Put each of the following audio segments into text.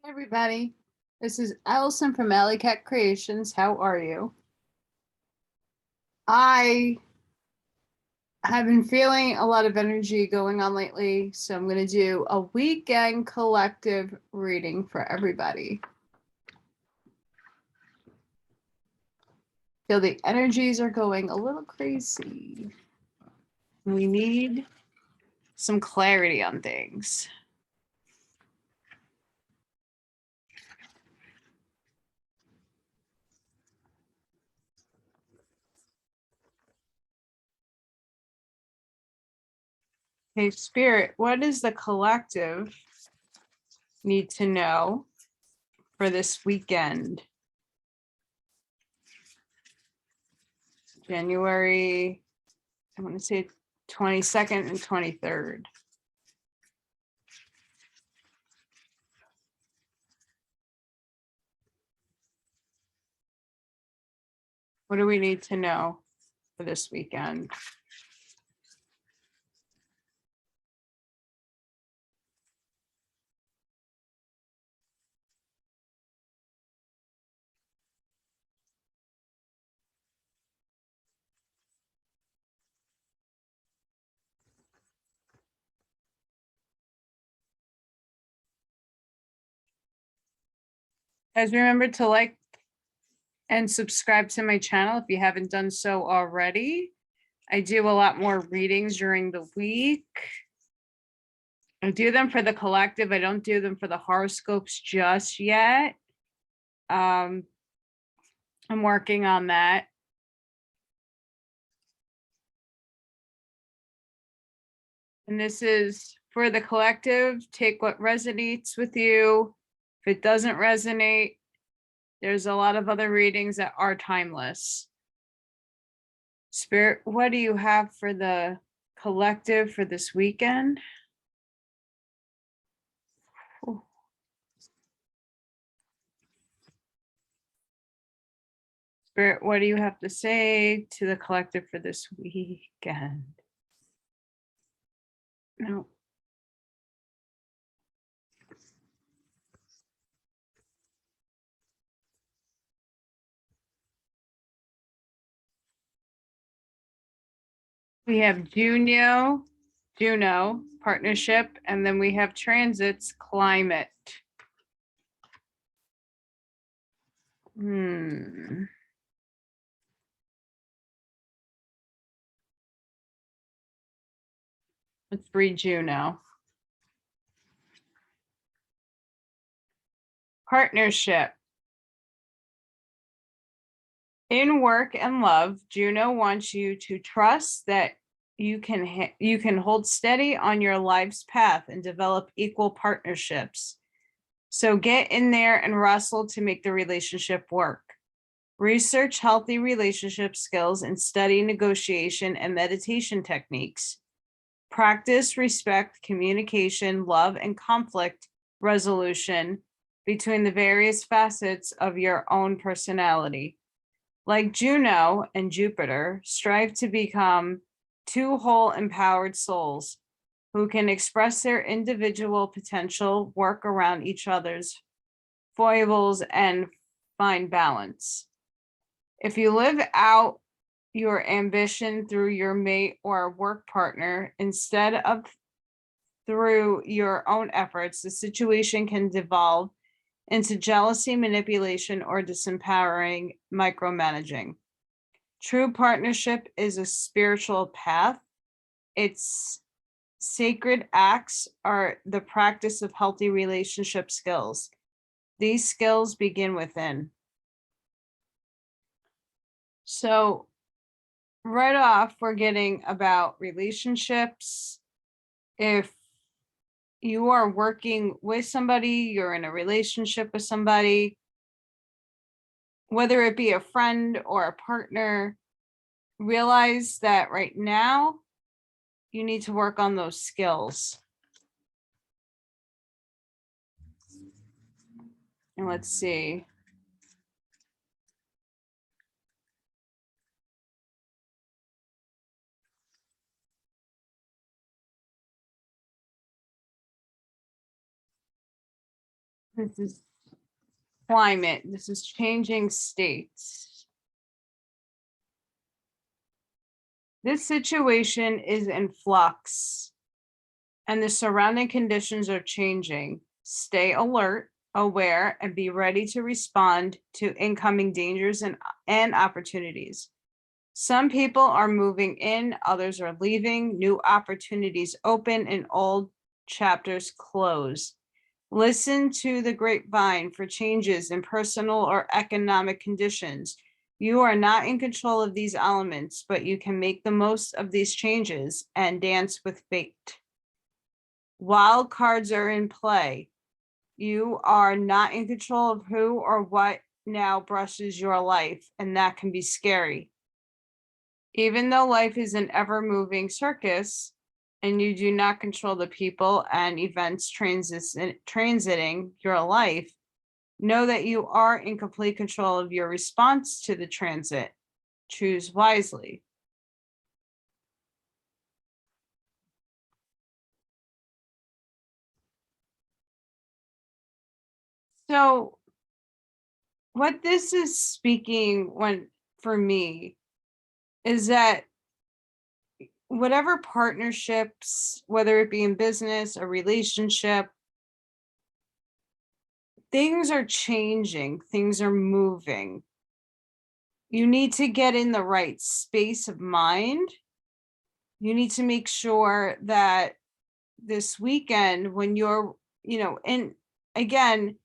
Everybody, this is Allison from Allykatkreations. How are you? I have been feeling a lot of energy going on lately, so I'm going to do a weekend collective reading for everybody. Feel the energies are going a little crazy. We need some clarity on things. Okay, Spirit, what does the collective need to know for this weekend? January, I want to say 22nd and 23rd. What do we need to know for this weekend? Guys, remember to like and subscribe to my channel if you haven't done so already. I do a lot more readings during the week. I do them for the collective. I don't do them for the horoscopes just yet. I'm working on that. And this is for the collective. Take what resonates with you. If it doesn't resonate, there's a lot of other readings that are timeless. Spirit, what do you have for the collective for this weekend? Spirit, what do you have to say to the collective for this weekend? No. We have Juno, partnership, and then we have transits, climate. Let's read Juno. Partnership. In work and love, Juno wants you to trust that you can hold steady on your life's path and develop equal partnerships. So get in there and wrestle to make the relationship work. Research healthy relationship skills and study negotiation and meditation techniques. Practice respect, communication, love, and conflict resolution between the various facets of your own personality. Like Juno and Jupiter, strive to become two whole empowered souls who can express their individual potential, work around each other's foibles, and find balance. If you live out your ambition through your mate or work partner instead of through your own efforts, the situation can devolve into jealousy, manipulation, or disempowering micromanaging. True partnership is a spiritual path. Its sacred acts are the practice of healthy relationship skills. These skills begin within. So right off, we're getting about relationships. If you are working with somebody, you're in a relationship with somebody, whether it be a friend or a partner, realize that right now you need to work on those skills. And let's see. This is climate. This is changing states. This situation is in flux and the surrounding conditions are changing. Stay alert, aware, and be ready to respond to incoming dangers and opportunities. Some people are moving in, others are leaving, new opportunities open, and old chapters close. Listen to the grapevine for changes in personal or economic conditions. You are not in control of these elements, but you can make the most of these changes and dance with fate. Wild cards are in play. You are not in control of who or what now brushes your life, and that can be scary. Even though life is an ever-moving circus, and you do not control the people and events transiting your life, know that you are in complete control of your response to the transit. Choose wisely. So what this is speaking for me is that whatever partnerships, whether it be in business, a relationship, things are changing, things are moving. You need to get in the right space of mind. You need to make sure that this weekend when you're, and again,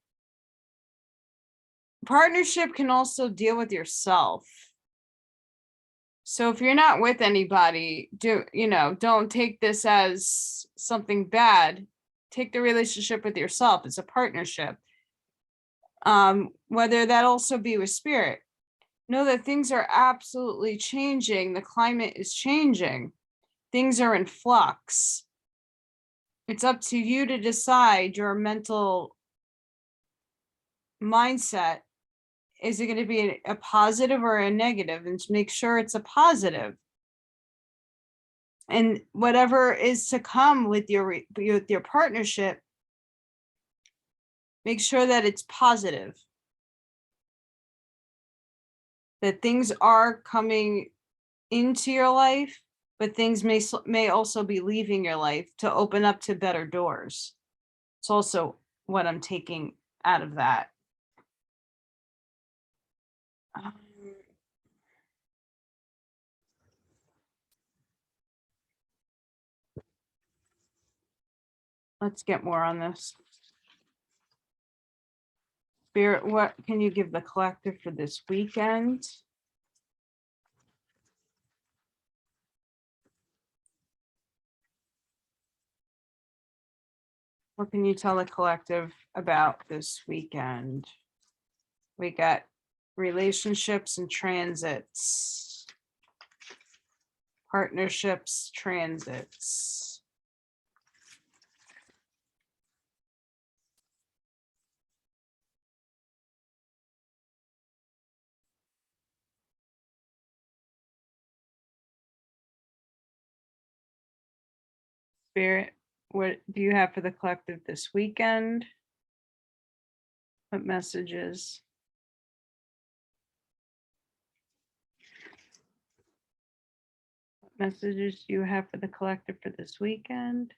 partnership can also deal with yourself. So if you're not with anybody, don't take this as something bad. Take the relationship with yourself. It's a partnership. Whether that also be with spirit. Know that things are absolutely changing. The climate is changing. Things are in flux. It's up to you to decide your mental mindset. Is it going to be a positive or a negative? And to make sure it's a positive. And whatever is to come with your partnership, make sure that it's positive. That things are coming into your life, but things may also be leaving your life to open up to better doors. It's also what I'm taking out of that. Let's get more on this. Spirit, what can you give the collective for this weekend? What can you tell the collective about this weekend? We got relationships and transits, partnerships, transits. Spirit, what do you have for the collective this weekend? What messages? What messages do you have for the collective for this weekend?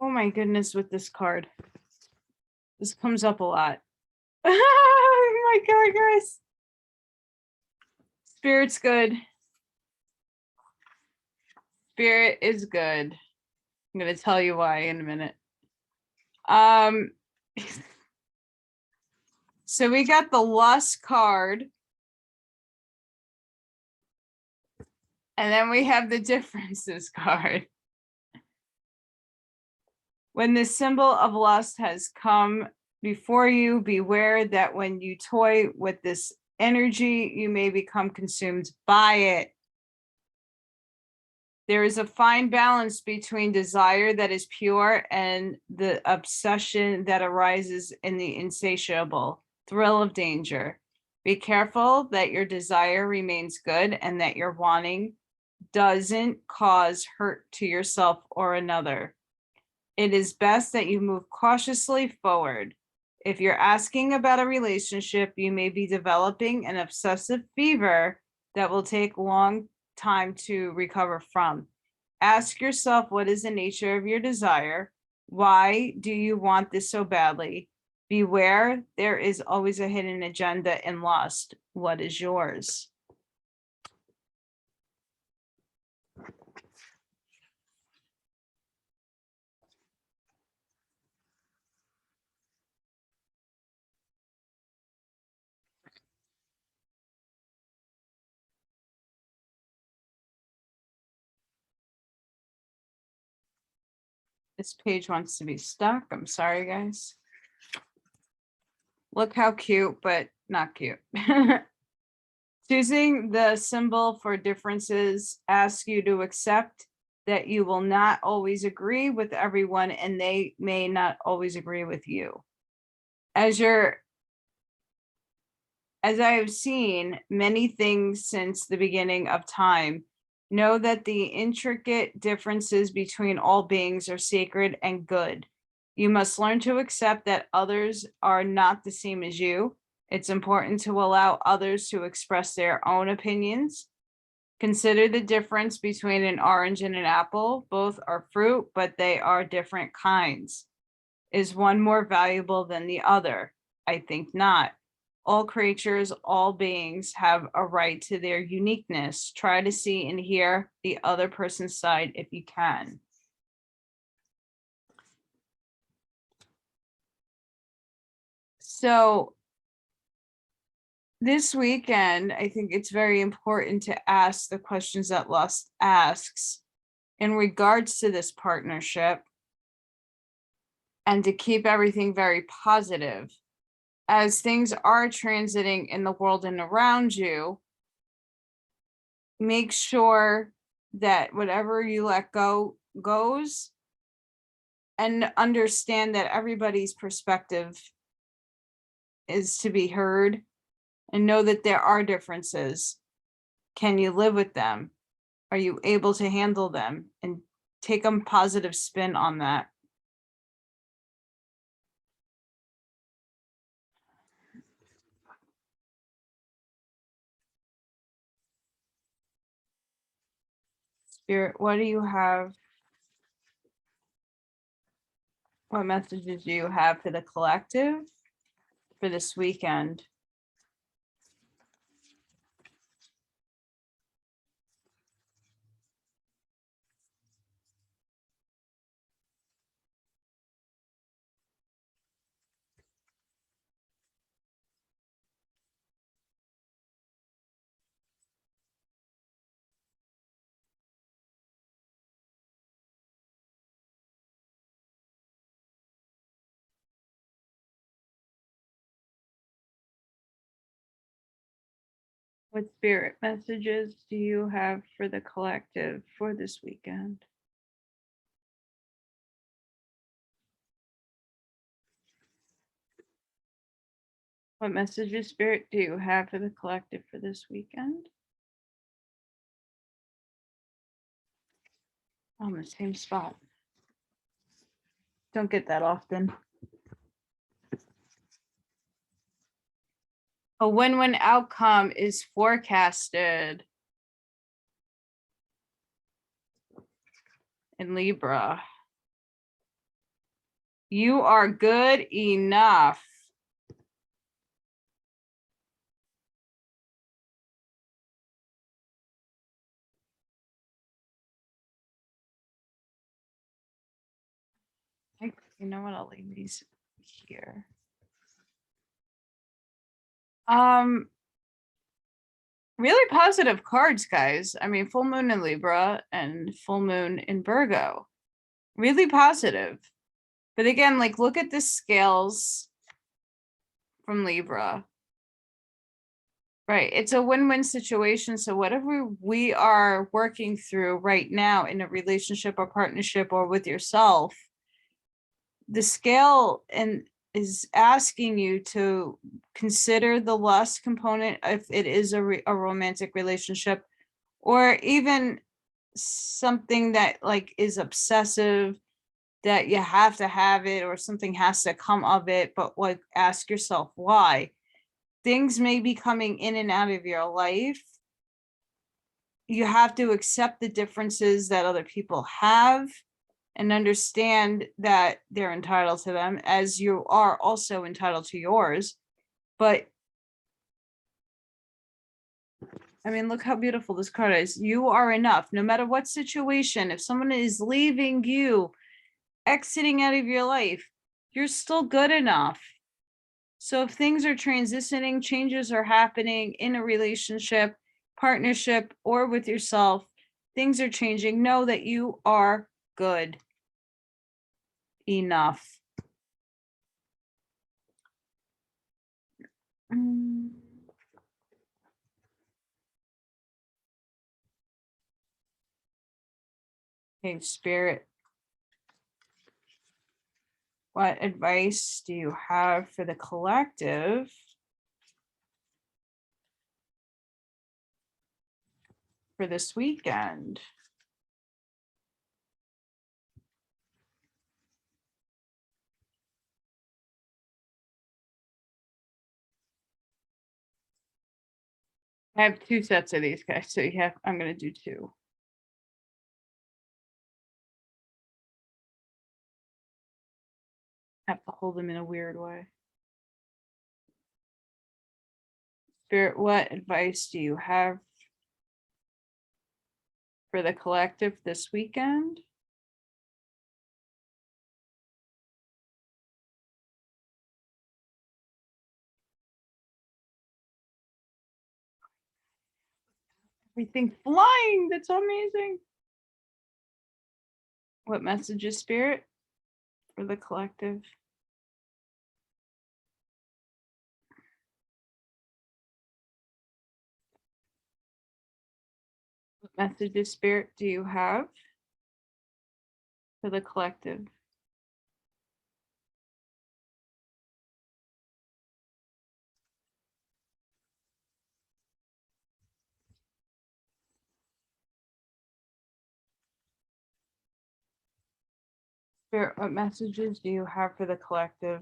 Oh my goodness, with this card. This comes up a lot. Oh my God, guys. Spirit's good. Spirit is good. I'm going to tell you why in a minute. So we got the lust card. And then we have the differences card. When the symbol of lust has come before you, beware that when you toy with this energy, you may become consumed by it. There is a fine balance between desire that is pure and the obsession that arises in the insatiable thrill of danger. Be careful that your desire remains good and that your wanting doesn't cause hurt to yourself or another. It is best that you move cautiously forward. If you're asking about a relationship, you may be developing an obsessive fever that will take a long time to recover from. Ask yourself, what is the nature of your desire? Why do you want this so badly? Beware, there is always a hidden agenda in lust. What is yours? This page wants to be stuck. I'm sorry, guys. Look how cute, but not cute. Choosing the symbol for differences asks you to accept that you will not always agree with everyone and they may not always agree with you. As I have seen many things since the beginning of time, know that the intricate differences between all beings are sacred and good. You must learn to accept that others are not the same as you. It's important to allow others to express their own opinions. Consider the difference between an orange and an apple. Both are fruit, but they are different kinds. Is one more valuable than the other? I think not. All creatures, all beings have a right to their uniqueness. Try to see and hear the other person's side if you can. So this weekend, I think it's very important to ask the questions that Lust asks in regards to this partnership and to keep everything very positive. As things are transiting in the world and around you, make sure that whatever you let go goes, and understand that everybody's perspective is to be heard, and know that there are differences. Can you live with them? Are you able to handle them? And take a positive spin on that. Spirit, what do you have? What messages do you have for the collective for this weekend? What spirit messages do you have for the collective for this weekend? What messages, Spirit, do you have for the collective for this weekend? On the same spot. Don't get that often. A win-win outcome is forecasted in Libra. You are good enough. You know what? I'll leave these here. Really positive cards, guys. I mean, full moon in Libra and full moon in Virgo. Really positive. But again, like, look at the scales from Libra. Right. It's a win-win situation. So whatever we are working through right now in a relationship or partnership or with yourself, the scale and is asking you to consider the lust component if it is a romantic relationship, or even something that like is obsessive, that you have to have it or something has to come of it, but like ask yourself why. Things may be coming in and out of your life. You have to accept the differences that other people have and understand that they're entitled to them, as you are also entitled to yours. But I mean, look how beautiful this card is. You are enough, no matter what situation. If someone is leaving you, exiting out of your life, you're still good enough. So if things are transitioning, changes are happening in a relationship, partnership, or with yourself, things are changing, know that you are good enough. Okay, Spirit, what advice do you have for the collective for this weekend? I have two sets of these guys, so you have, I'm going to do two. I have to hold them in a weird way. Spirit, what advice do you have for the collective this weekend? Everything flying. That's amazing. What message is Spirit for the collective? What message is Spirit do you have for the collective? Spirit, what messages do you have for the collective?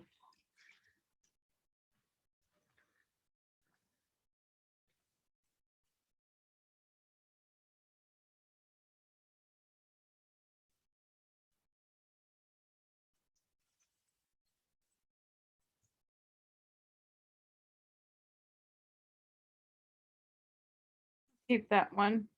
Keep that one.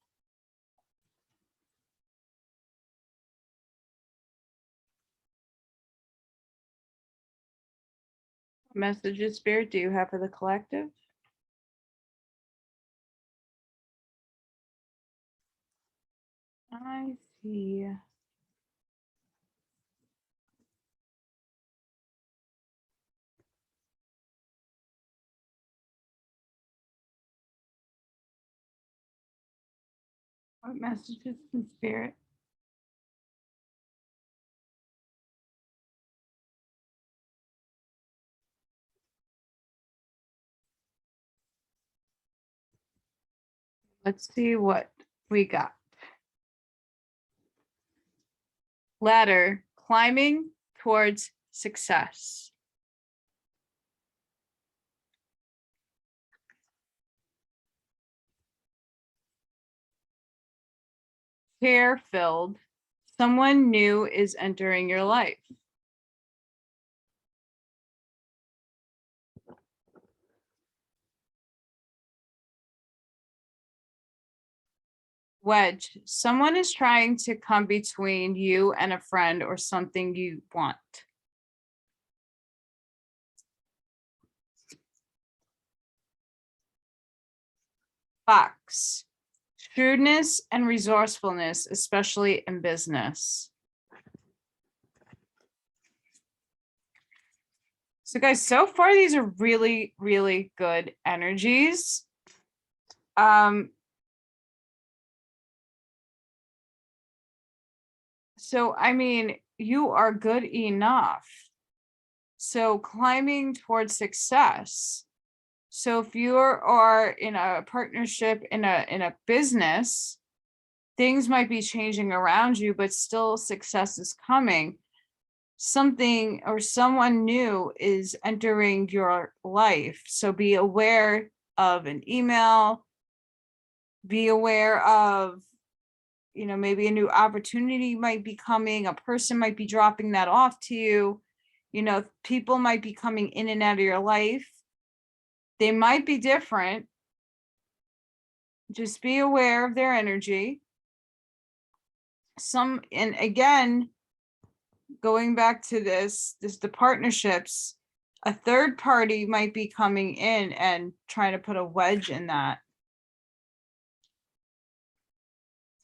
What messages, Spirit, do you have for the collective? I see. What messages in Spirit? Let's see what we got. Ladder, climbing towards success. Care filled. Someone new is entering your life. Wedge, someone is trying to come between you and a friend or something you want. Fox, shrewdness and resourcefulness, especially in business. So guys, so far these are really, really good energies. So, I mean, you are good enough. So climbing towards success. So if you are in a partnership in a business, things might be changing around you, but still success is coming. Something or someone new is entering your life. So be aware of an email, be aware of, maybe a new opportunity might be coming, a person might be dropping that off to you. People might be coming in and out of your life. They might be different. Just be aware of their energy. And again, going back to the partnerships, a third party might be coming in and trying to put a wedge in that.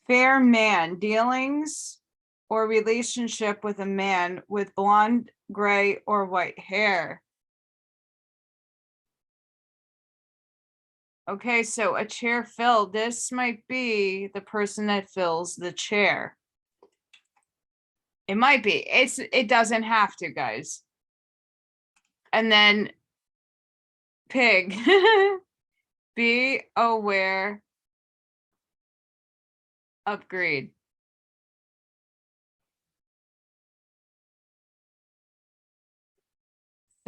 Fair man, dealings or relationship with a man with blonde, gray, or white hair. Okay, so a chair filled. This might be the person that fills the chair. It might be. It doesn't have to, guys. And then pig. Be aware of greed.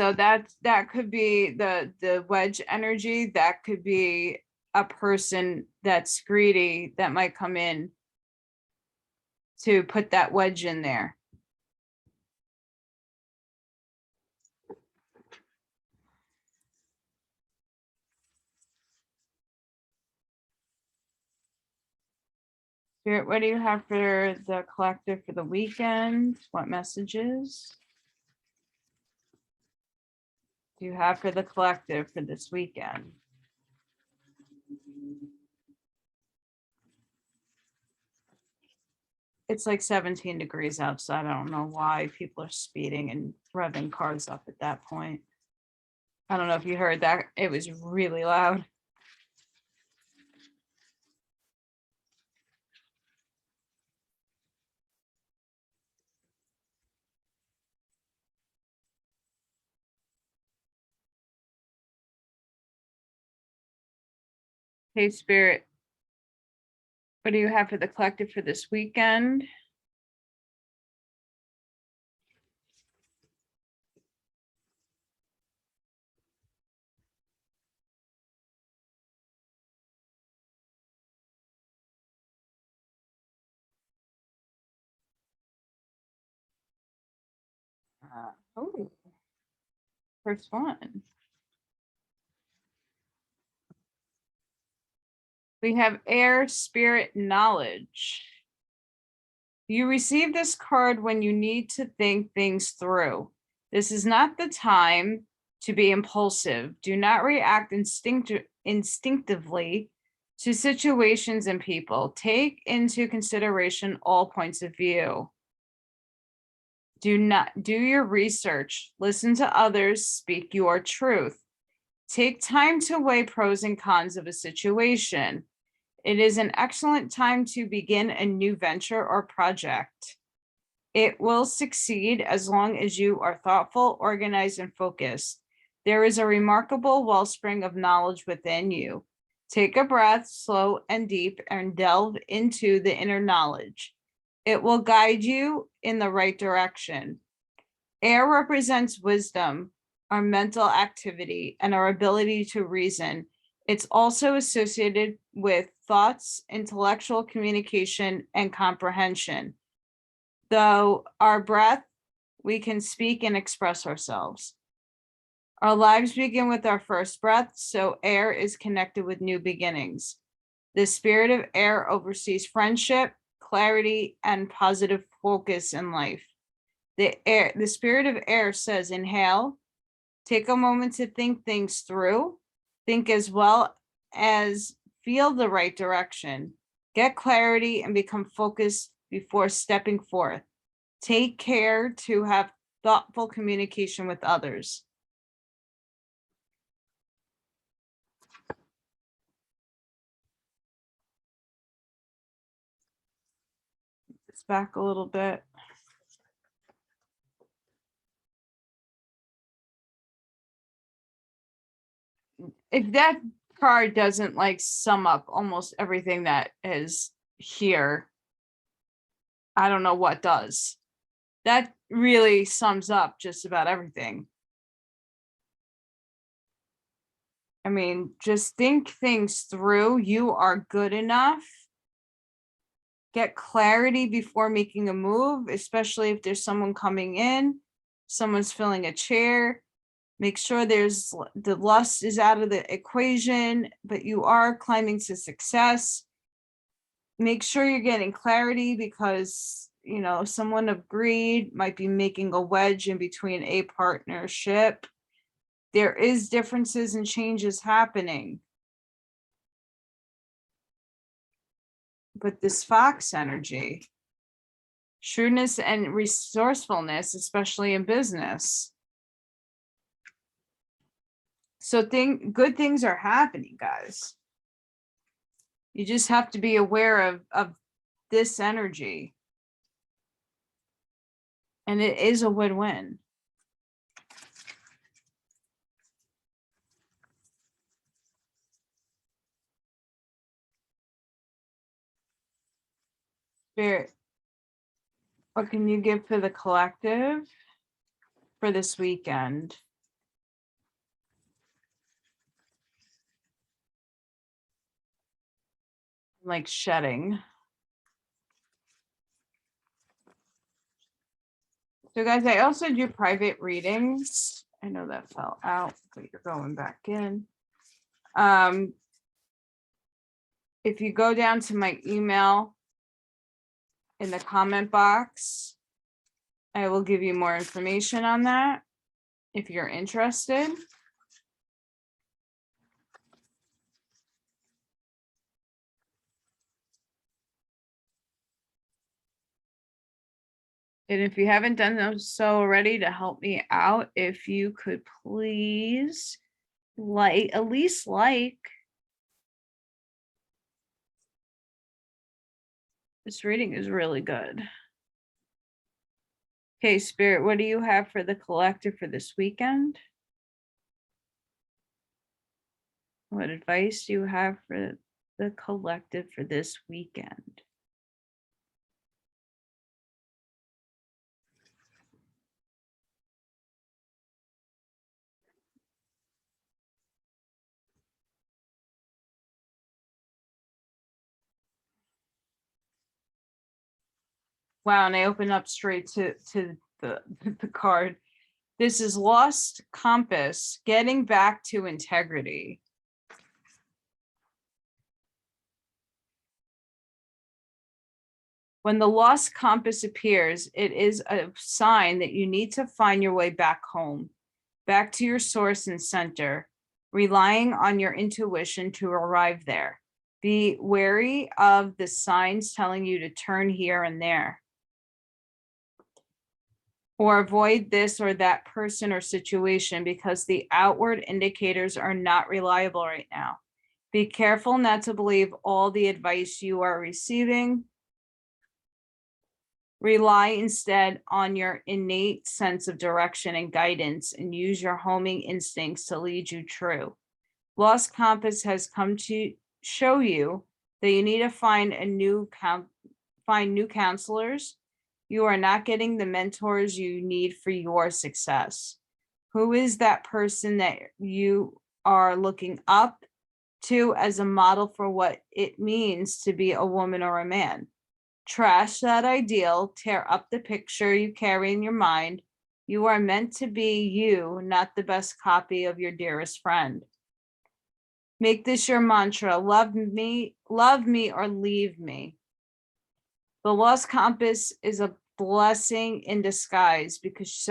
So that could be the wedge energy. That could be a person that's greedy that might come in to put that wedge in there. Spirit, what do you have for the collective for the weekend? What messages do you have for the collective for this weekend? It's like 17 degrees outside. I don't know why people are speeding and revving cars up at that point. I don't know if you heard that. It was really loud. Hey, Spirit, what do you have for the collective for this weekend? Oh, first one. We have air, spirit, knowledge. You receive this card when you need to think things through. This is not the time to be impulsive. Do not react instinctively to situations and people. Take into consideration all points of view. Do your research. Listen to others. Speak your truth. Take time to weigh pros and cons of a situation. It is an excellent time to begin a new venture or project. It will succeed as long as you are thoughtful, organized, and focused. There is a remarkable wellspring of knowledge within you. Take a breath, slow and deep, and delve into the inner knowledge. It will guide you in the right direction. Air represents wisdom, our mental activity, and our ability to reason. It's also associated with thoughts, intellectual communication, and comprehension. Though our breath, we can speak and express ourselves. Our lives begin with our first breath, so air is connected with new beginnings. The spirit of air oversees friendship, clarity, and positive focus in life. The spirit of air says, inhale, take a moment to think things through, think as well as feel the right direction, get clarity, and become focused before stepping forth. Take care to have thoughtful communication with others. It's back a little bit. If that card doesn't like sum up almost everything that is here, I don't know what does. That really sums up just about everything. I mean, just think things through. You are good enough. Get clarity before making a move, especially if there's someone coming in, someone's filling a chair. Make sure there's the lust is out of the equation, but you are climbing to success. Make sure you're getting clarity because, you know, someone of greed might be making a wedge in between a partnership. There is differences and changes happening. But this fox energy, shrewdness and resourcefulness, especially in business. So good things are happening, guys. You just have to be aware of this energy. And it is a win-win. Spirit, what can you give for the collective for this weekend? Like shedding. So guys, I also do private readings. I know that fell out, but you're going back in. If you go down to my email in the comment box, I will give you more information on that if you're interested. And if you haven't done so already, to help me out, if you could please at least like. This reading is really good. Okay, Spirit, what do you have for the collective for this weekend? What advice do you have for the collective for this weekend? Wow, and I open up straight to the card. This is lost compass, getting back to integrity. When the lost compass appears, it is a sign that you need to find your way back home, back to your source and center, relying on your intuition to arrive there. Be wary of the signs telling you to turn here and there, or avoid this or that person or situation because the outward indicators are not reliable right now. Be careful not to believe all the advice you are receiving. Rely instead on your innate sense of direction and guidance and use your homing instincts to lead you true. Lost compass has come to show you that you need to find new counselors. You are not getting the mentors you need for your success. Who is that person that you are looking up to as a model for what it means to be a woman or a man? Trash that ideal, tear up the picture you carry in your mind. You are meant to be you, not the best copy of your dearest friend. Make this your mantra: love me or leave me. The lost compass is a blessing in disguise because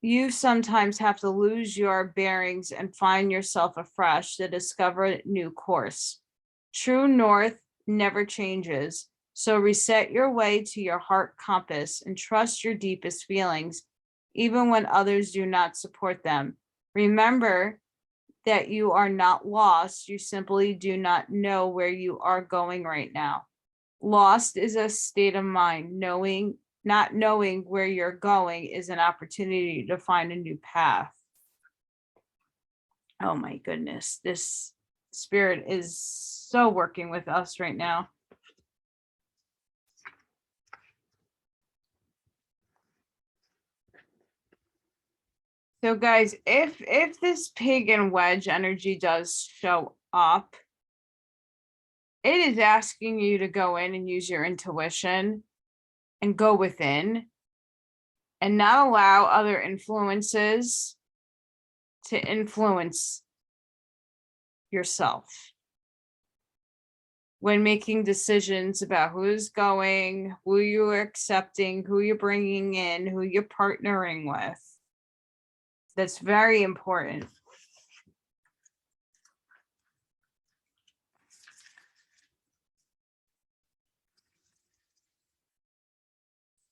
you sometimes have to lose your bearings and find yourself afresh to discover a new course. True north never changes, so reset your way to your heart compass and trust your deepest feelings, even when others do not support them. Remember that you are not lost, you simply do not know where you are going right now. Lost is a state of mind. Not knowing where you're going is an opportunity to find a new path. Oh my goodness, this spirit is so working with us right now. So guys, if this pig and wedge energy does show up, it is asking you to go in and use your intuition and go within and not allow other influences to influence yourself when making decisions about who's going, who you're accepting, who you're bringing in, who you're partnering with. That's very important.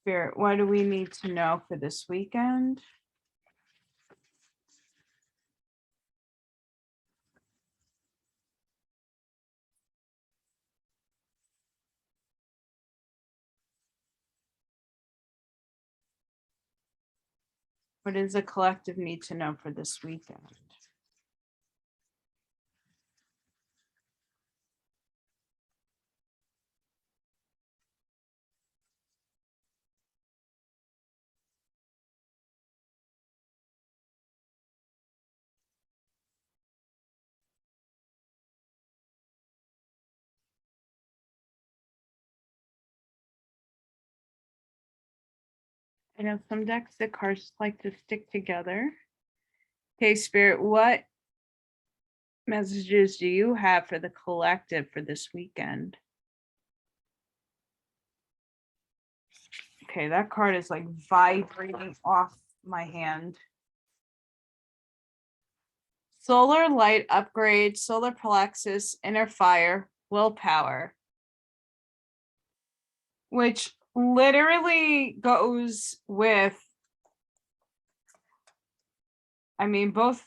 Spirit, what do we need to know for this weekend? What does the collective need to know for this weekend? I know some decks, the cards like to stick together. Okay, Spirit, what messages do you have for the collective for this weekend? Okay, that card is like vibrating off my hand. Solar light upgrade, solar plexus, inner fire, willpower, which literally goes with, I mean, both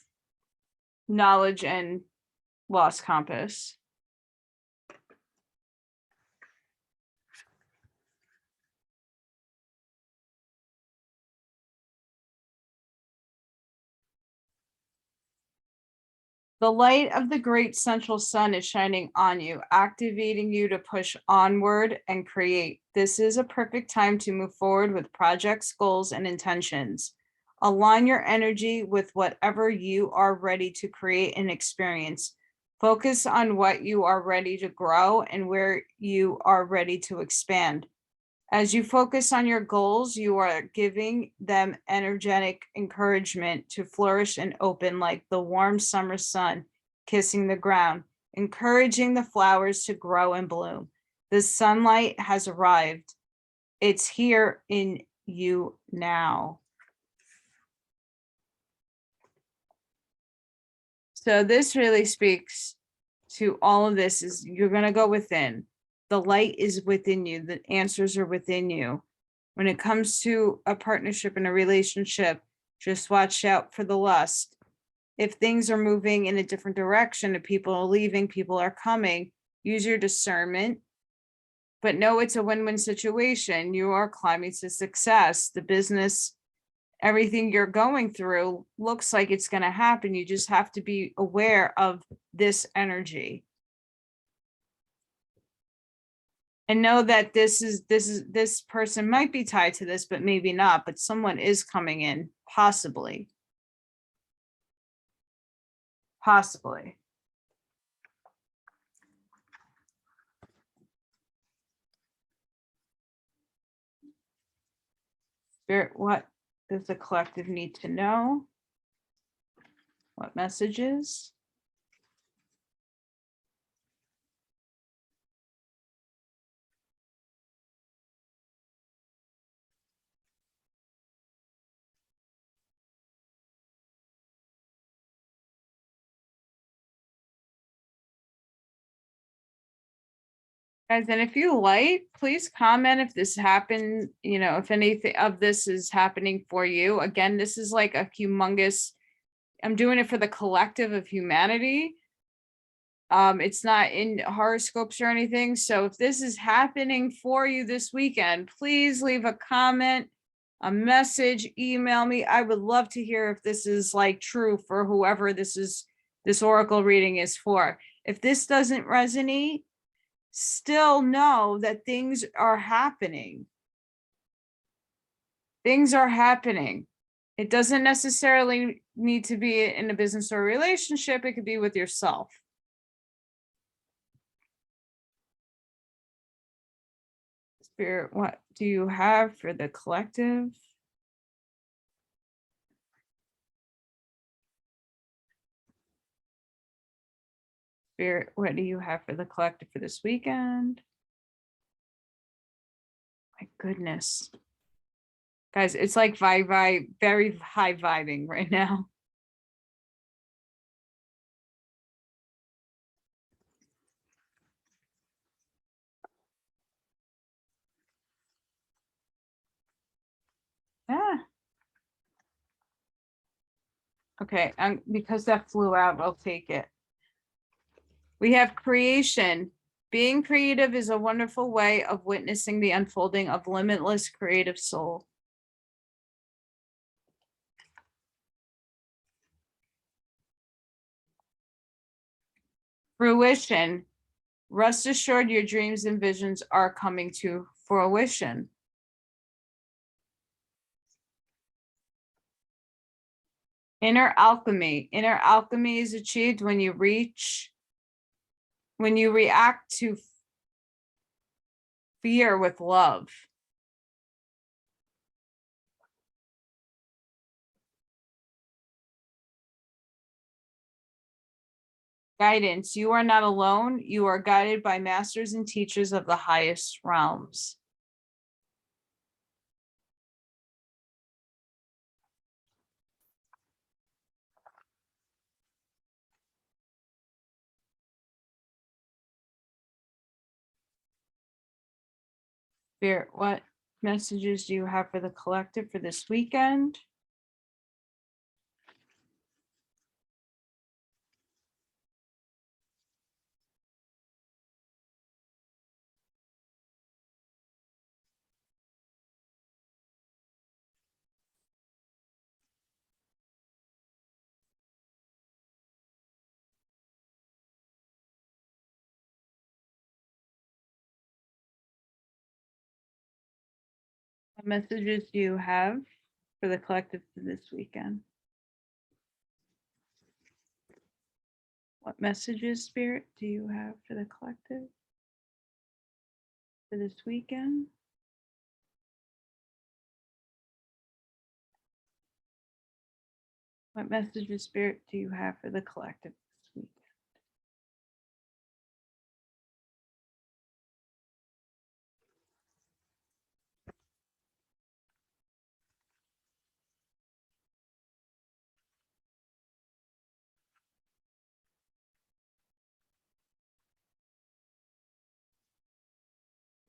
knowledge and lost compass. The light of the great central sun is shining on you, activating you to push onward and create. This is a perfect time to move forward with projects, goals, and intentions. Align your energy with whatever you are ready to create and experience. Focus on what you are ready to grow and where you are ready to expand. As you focus on your goals, you are giving them energetic encouragement to flourish and open like the warm summer sun kissing the ground, encouraging the flowers to grow and bloom. The sunlight has arrived. It's here in you now. So this really speaks to all of this is you're going to go within. The light is within you. The answers are within you. When it comes to a partnership and a relationship, just watch out for the lust. If things are moving in a different direction, if people are leaving, people are coming, use your discernment. But know it's a win-win situation. You are climbing to success. The business, everything you're going through looks like it's going to happen. You just have to be aware of this energy. And know that this person might be tied to this, but maybe not, but someone is coming in, possibly. Possibly. Spirit, what does the collective need to know? What messages? Guys, and if you like, please comment if this happened, you know, if anything of this is happening for you. Again, this is like a humongous, I'm doing it for the collective of humanity. It's not in horoscopes or anything. So if this is happening for you this weekend, please leave a comment, a message, email me. I would love to hear if this is like true for whoever this oracle reading is for. If this doesn't resonate, still know that things are happening. Things are happening. It doesn't necessarily need to be in a business or a relationship. It could be with yourself. Spirit, what do you have for the collective? Spirit, what do you have for the collective for this weekend? My goodness. Guys, it's like vibe, very high vibing right now. Yeah. Okay, because that flew out, I'll take it. We have creation. Being creative is a wonderful way of witnessing the unfolding of limitless creative soul. Fruition. Rest assured your dreams and visions are coming to fruition. Inner alchemy. Inner alchemy is achieved when you react to fear with love. Guidance. You are not alone. You are guided by masters and teachers of the highest realms. Spirit, what messages do you have for the collective for this weekend? What messages do you have for the collective for this weekend? What messages, Spirit, do you have for the collective for this weekend? What messages, Spirit, do you have for the collective this weekend?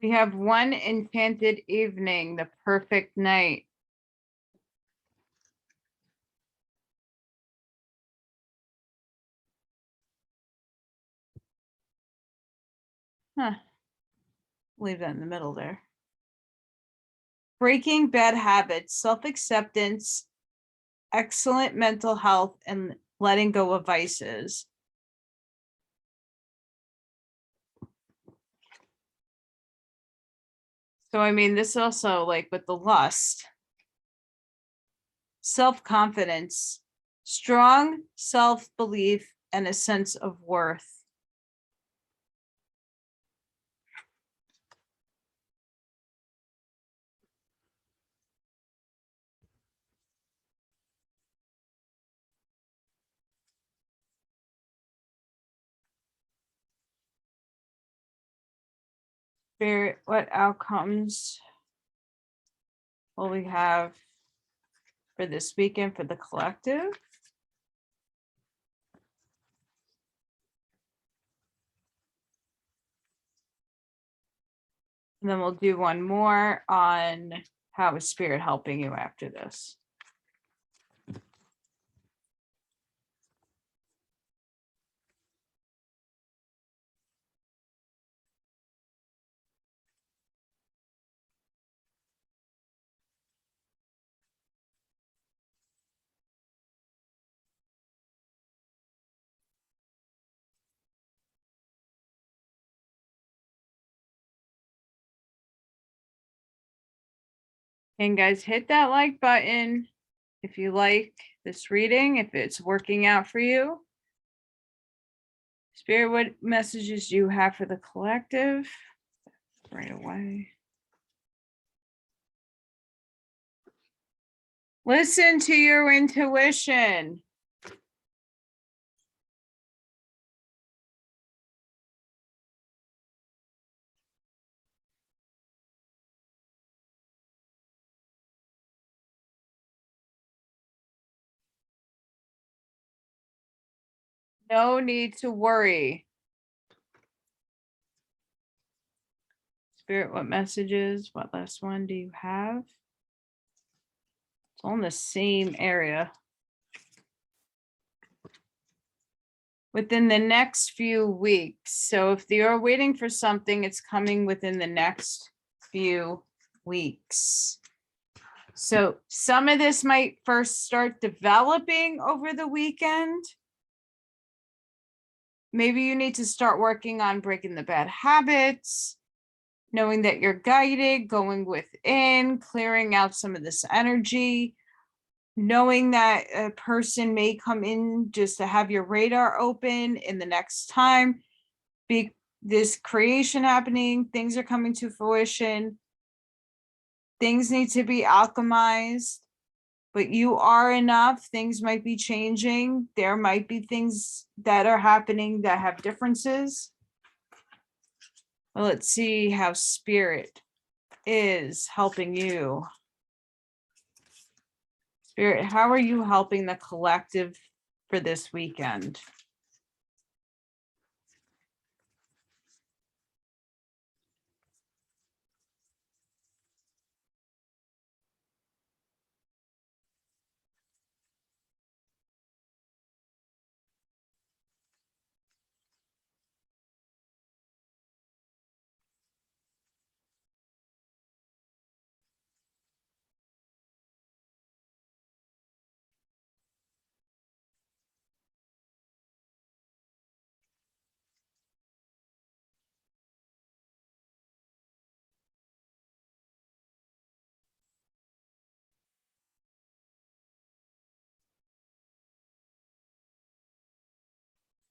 We have one enchanted evening, the perfect night. Huh. Leave that in the middle there. Breaking bad habits, self-acceptance, excellent mental health, and letting go of vices. So, I mean, this also like with the lust, self-confidence, strong self-belief, and a sense of worth. Spirit, what outcomes will we have for this weekend for the collective? And then we'll do one more on how is Spirit helping you after this. And guys, hit that like button if you like this reading, if it's working out for you. Spirit, what messages do you have for the collective? Right away. Listen to your intuition. No need to worry. Spirit, what messages? What last one do you have? It's all in the same area. Within the next few weeks. So if you're waiting for something, it's coming within the next few weeks. So some of this might first start developing over the weekend. Maybe you need to start working on breaking the bad habits, knowing that you're guided, going within, clearing out some of this energy, knowing that a person may come in just to have your radar open in the next time. This creation happening, things are coming to fruition. Things need to be alchemized, but you are enough. Things might be changing. There might be things that are happening that have differences. Well, let's see how spirit is helping you. Spirit, how are you helping the collective for this weekend?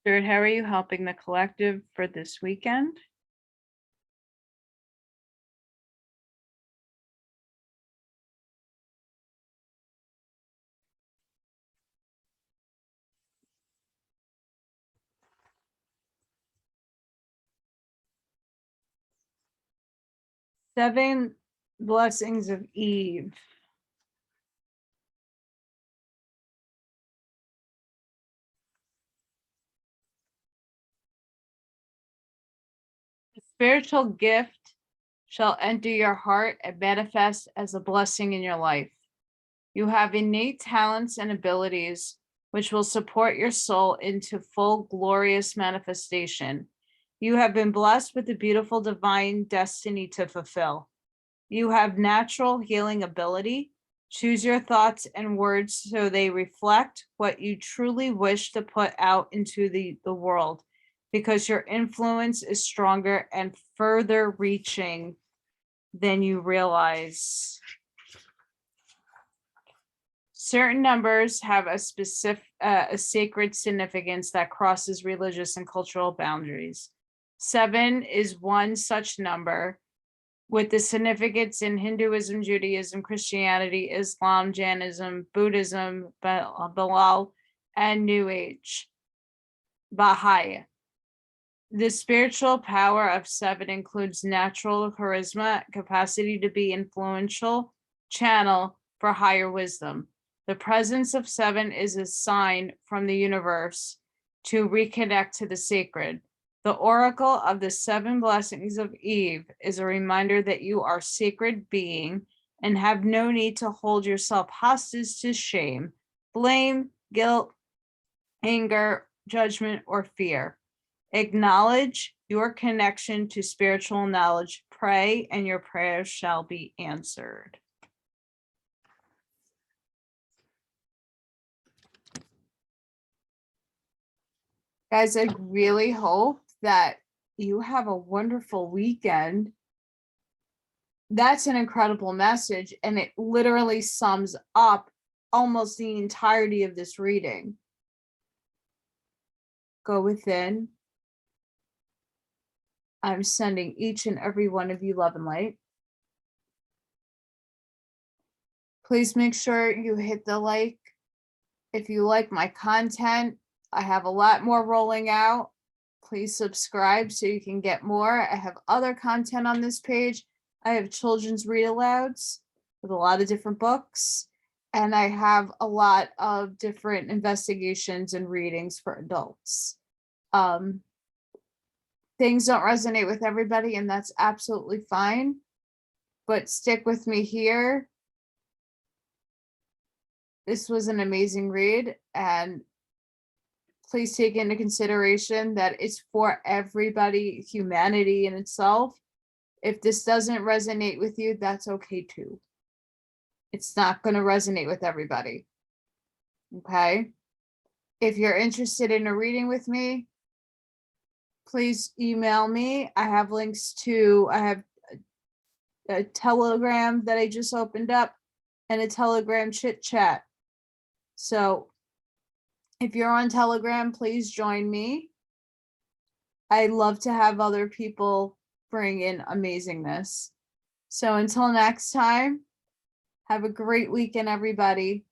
Spirit, how are you helping the collective for this weekend? Seven blessings of Eve. The spiritual gift shall enter your heart and manifest as a blessing in your life. You have innate talents and abilities which will support your soul into full glorious manifestation. You have been blessed with a beautiful divine destiny to fulfill. You have natural healing ability. Choose your thoughts and words so they reflect what you truly wish to put out into the world, because your influence is stronger and further reaching than you realize. Certain numbers have a specific, a sacred significance that crosses religious and cultural boundaries. 7 is one such number, with the significance in Hinduism, Judaism, Christianity, Islam, Jainism, Buddhism, Baal, and New Age, Baha'i. The spiritual power of 7 includes natural charisma, capacity to be influential, channel for higher wisdom. The presence of 7 is a sign from the universe to reconnect to the sacred. The oracle of the 7 blessings of Eve is a reminder that you are a sacred being and have no need to hold yourself hostage to shame, blame, guilt, anger, judgment, or fear. Acknowledge your connection to spiritual knowledge. Pray, and your prayers shall be answered. Guys, I really hope that you have a wonderful weekend. That's an incredible message, and it literally sums up almost the entirety of this reading. Go within. I'm sending each and every one of you love and light. Please make sure you hit the like. If you like my content, I have a lot more rolling out. Please subscribe so you can get more. I have other content on this page. I have children's read alouds with a lot of different books. And I have a lot of different investigations and readings for adults. Things don't resonate with everybody, and that's absolutely fine. But stick with me here. This was an amazing read, and please take into consideration that it's for everybody, humanity in itself. If this doesn't resonate with you, that's okay too. It's not going to resonate with everybody. Okay? If you're interested in a reading with me, please email me. I have links to, I have a Telegram that I just opened up and a Telegram chit chat. So if you're on Telegram, please join me. I love to have other people bring in amazingness. So until next time, have a great weekend, everybody.